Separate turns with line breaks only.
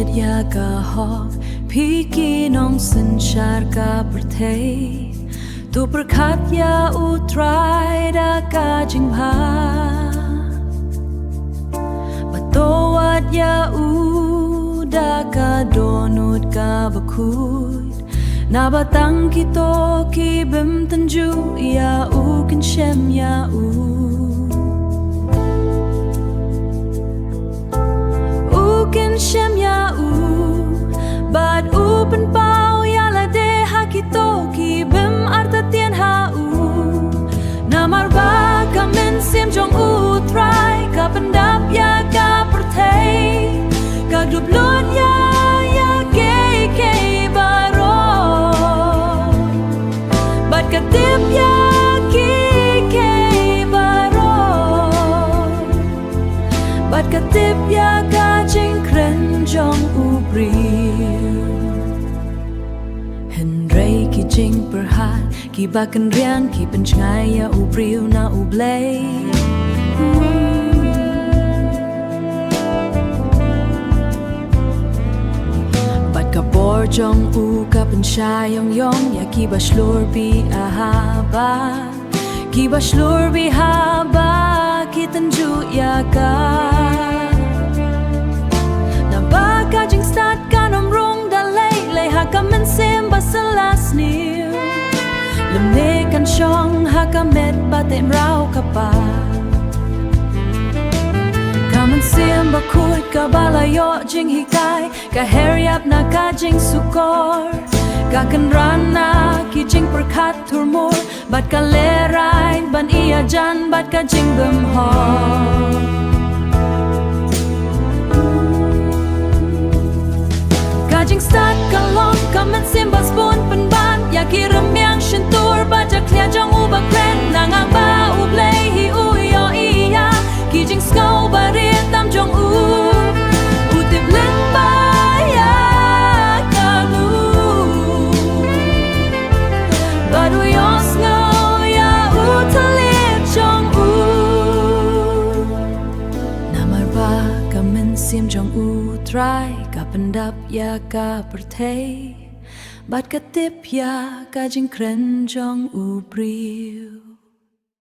Triết ya cả họ Phi kỳ nông sinh char cả bờ thế Tu bờ khát ya u trai đã cả chinh ha Bà tô wat ya u đã cả đồ nốt cả bờ khuyết Na ba tăng ki to ki bim tan ju ya u kin shem ya u kin shem ya bad u pen pau ya la de ha ki to ki bim arta tien ha na mar ba ka men sim jong u try ka pendap ya ka perthei ka dub lot ya Katip ya ki ke baro Bat katip ya ka jing kren jong u briu Henry ki jing perhat Ki bakan rian ki penchngai ya u briu na u blay Kabor jong u ka pensha yong yong ya ki bashlur bi ahaba ki bashlur bi haba ki tanju ya ka na ba ka jing start ka nom rong da lay ha ka men sim basalas niu lem ne kan shong ha ka met ba tem rau ka pa Kamen sim ba kut ka balayo jing hikai ka hurry up na ka jing sukor ka kan rana ki jing perkhat turmur bat ka lerai ban iya jan bat ka jing bum ho ka jing start ka long kamen sim ba spoon pen ban ya ki ramyang shin tur ba ja klia jong u ba kren na ngang ba u play hi u yo iya ki jing sko ba rian tam jong u tip len ba ya ka lu ba du yo sno ya u talip jong u na mar ba ka men sim jong u try ka pendap ya ka perthei bat ka tip ya ka jing kren jong u briu